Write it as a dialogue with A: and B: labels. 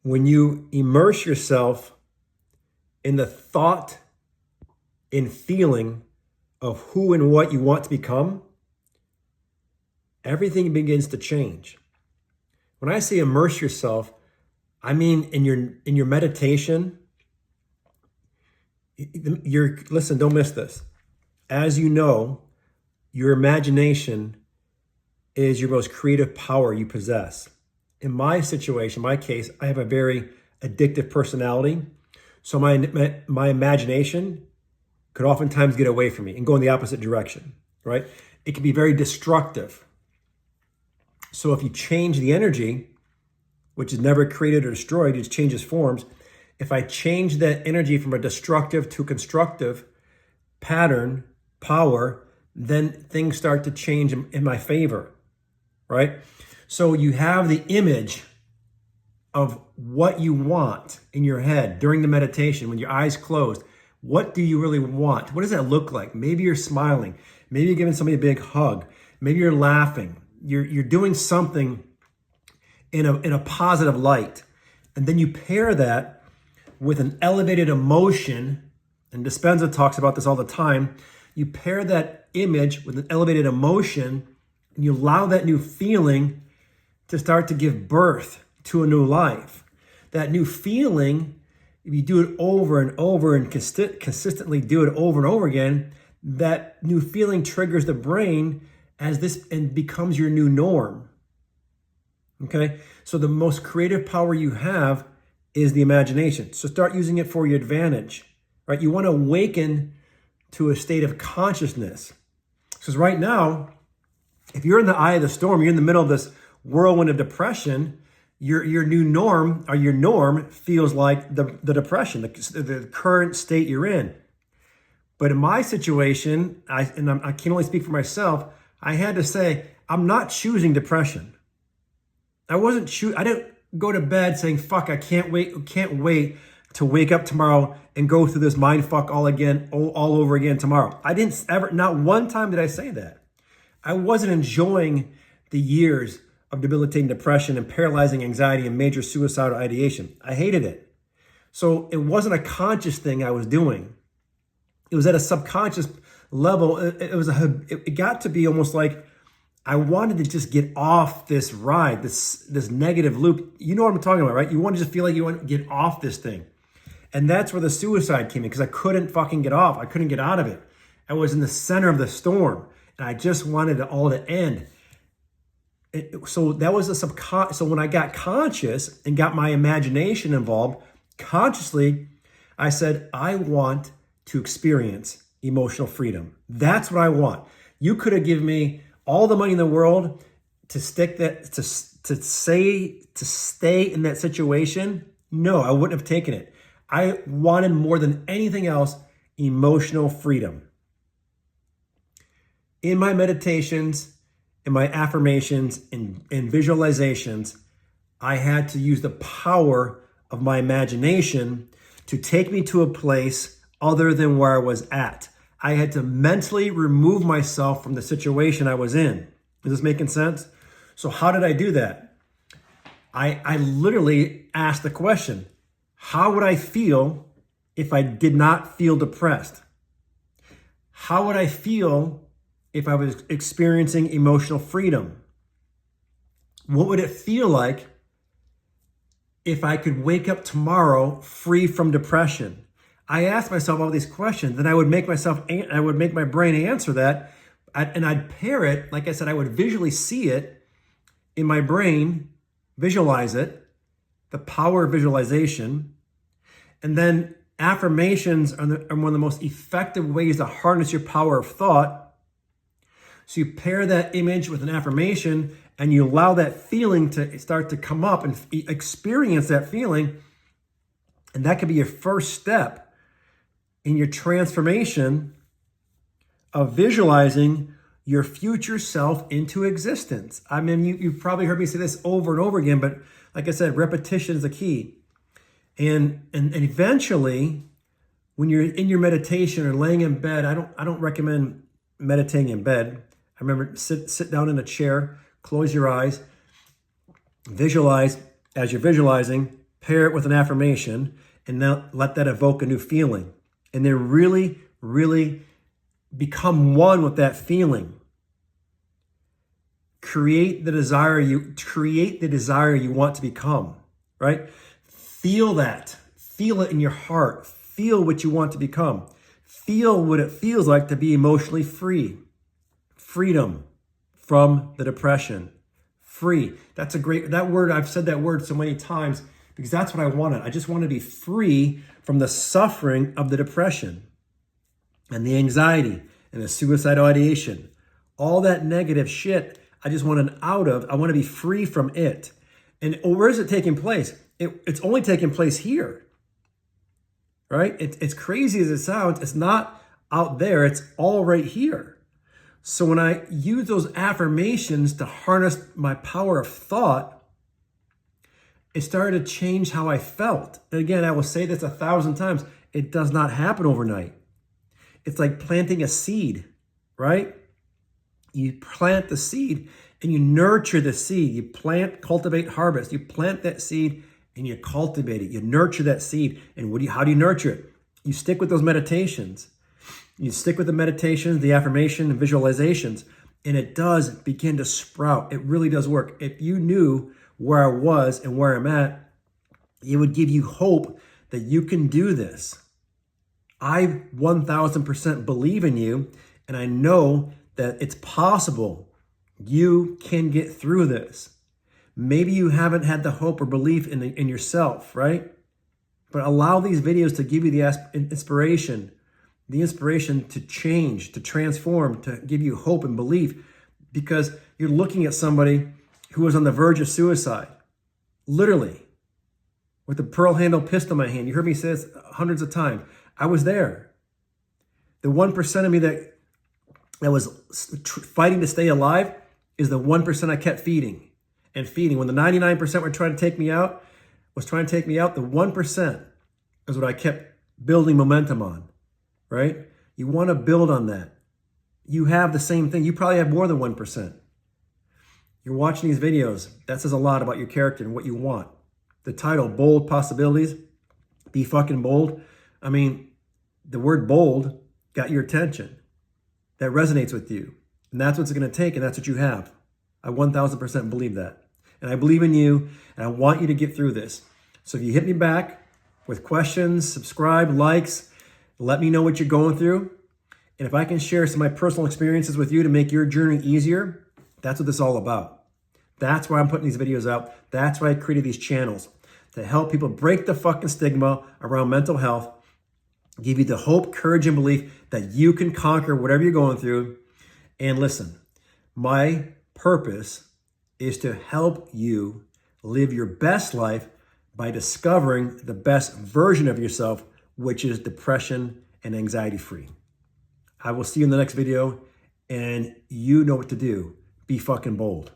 A: when you immerse yourself in the thought and feeling of who and what you want to become, everything begins to change. When I say immerse yourself, I mean in your meditation, listen, don't miss this. As you know, your imagination is your most creative power you possess. In my situation, my case, I have a very addictive personality. So my imagination could oftentimes get away from me and go in the opposite direction, right? It can be very destructive. So if you change the energy, which is never created or destroyed, it just changes forms. If I change that energy from a destructive to constructive pattern, power, then things start to change in my favor, right? So you have the image of what you want in your head during the meditation, when your eyes closed. What do you really want? What does that look like? Maybe you're smiling. Maybe you're giving somebody a big hug. Maybe you're laughing. You're doing something in a positive light. And then you pair that with an elevated emotion, and Dispenza talks about this all the time. You pair that image with an elevated emotion, and you allow that new feeling to start to give birth to a new life. That new feeling, if you do it over and over and consistently do it over and over again, that new feeling triggers the brain as this and becomes your new norm. Okay? So the most creative power you have is the imagination. So start using it for your advantage, right? You want to awaken to a state of consciousness. Because right now, if you're in the eye of the storm, you're in the middle of this whirlwind of depression, your new norm, or your norm, feels like the depression, the current state you're in. But in my situation, I can only speak for myself, I had to say, I'm not choosing depression. I didn't go to bed saying, fuck, I can't wait to wake up tomorrow and go through this mind fuck all over again tomorrow. I didn't ever, not one time did I say that. I wasn't enjoying the years of debilitating depression and paralyzing anxiety and major suicidal ideation. I hated it. So it wasn't a conscious thing I was doing. It was at a subconscious level. It got to be almost like I wanted to just get off this ride, this negative loop. You know what I'm talking about, right? You want to just feel like you want to get off this thing. And that's where the suicide came in, because I couldn't fucking get off. I couldn't get out of it. I was in the center of the storm, and I just wanted it all to end. So that was a subconscious. So when I got conscious and got my imagination involved, consciously, I said, I want to experience emotional freedom. That's what I want. You could have given me all the money in the world to stay in that situation. No, I wouldn't have taken it. I wanted more than anything else emotional freedom. In my meditations, in my affirmations, in visualizations, I had to use the power of my imagination to take me to a place other than where I was at. I had to mentally remove myself from the situation I was in. Is this making sense? So how did I do that? I literally asked the question, how would I feel if I did not feel depressed? How would I feel if I was experiencing emotional freedom? What would it feel like if I could wake up tomorrow free from depression? I asked myself all these questions, then I would make my brain answer that, and I'd pair it, like I said, I would visually see it in my brain, visualize it, the power of visualization, and then affirmations are one of the most effective ways to harness your power of thought. So you pair that image with an affirmation, and you allow that feeling to start to come up and experience that feeling, and that could be your first step in your transformation of visualizing your future self into existence. I mean, you've probably heard me say this over and over again, but like I said, repetition is the key. And eventually, when you're in your meditation or laying in bed, I don't recommend meditating in bed. I remember sit down in a chair, close your eyes, visualize. As you're visualizing, pair it with an affirmation, and now let that evoke a new feeling. And then really, really become one with that feeling. Create the desire you want to become, right? Feel that. Feel it in your heart. Feel what you want to become. Feel what it feels like to be emotionally free. Freedom from the depression. Free. That's a great, that word, I've said that word so many times because that's what I wanted. I just want to be free from the suffering of the depression and the anxiety and the suicidal ideation. All that negative shit, I just want an out of. I want to be free from it. And where is it taking place? It's only taking place here, right? It's crazy as it sounds. It's not out there. It's all right here. So when I use those affirmations to harness my power of thought, it started to change how I felt. And again, I will say this 1,000 times. It does not happen overnight. It's like planting a seed, right? You plant the seed and you nurture the seed. You plant, cultivate, harvest. You plant that seed and you cultivate it. You nurture that seed. And how do you nurture it? You stick with those meditations. You stick with the meditations, the affirmation, and visualizations, and it does begin to sprout. It really does work. If you knew where I was and where I'm at, it would give you hope that you can do this. I 1,000% believe in you, and I know that it's possible. You can get through this. Maybe you haven't had the hope or belief in yourself, right? But allow these videos to give you the inspiration to change, to transform, to give you hope and belief, because you're looking at somebody who was on the verge of suicide, literally, with a pearl handle pistol in my hand. You heard me say this hundreds of times. I was there. The 1% of me that was fighting to stay alive is the 1% I kept feeding and feeding. When the 99% were trying to take me out, the 1% is what I kept building momentum on. Right? You want to build on that. You have the same thing. You probably have more than 1%. You're watching these videos. That says a lot about your character and what you want. The title, Bold Possibilities, Be Fucking Bold. I mean, the word bold got your attention. That resonates with you. And that's what's going to take, and that's what you have. I 1,000% believe that. And I believe in you, and I want you to get through this. So if you hit me back with questions, subscribe, likes, let me know what you're going through. And if I can share some of my personal experiences with you to make your journey easier, that's what this is all about. That's why I'm putting these videos out. That's why I created these channels, to help people break the fucking stigma around mental health, give you the hope, courage, and belief that you can conquer whatever you're going through. And listen, my purpose is to help you live your best life by discovering the best version of yourself, which is depression and anxiety free. I will see you in the next video, and you know what to do. Be fucking bold.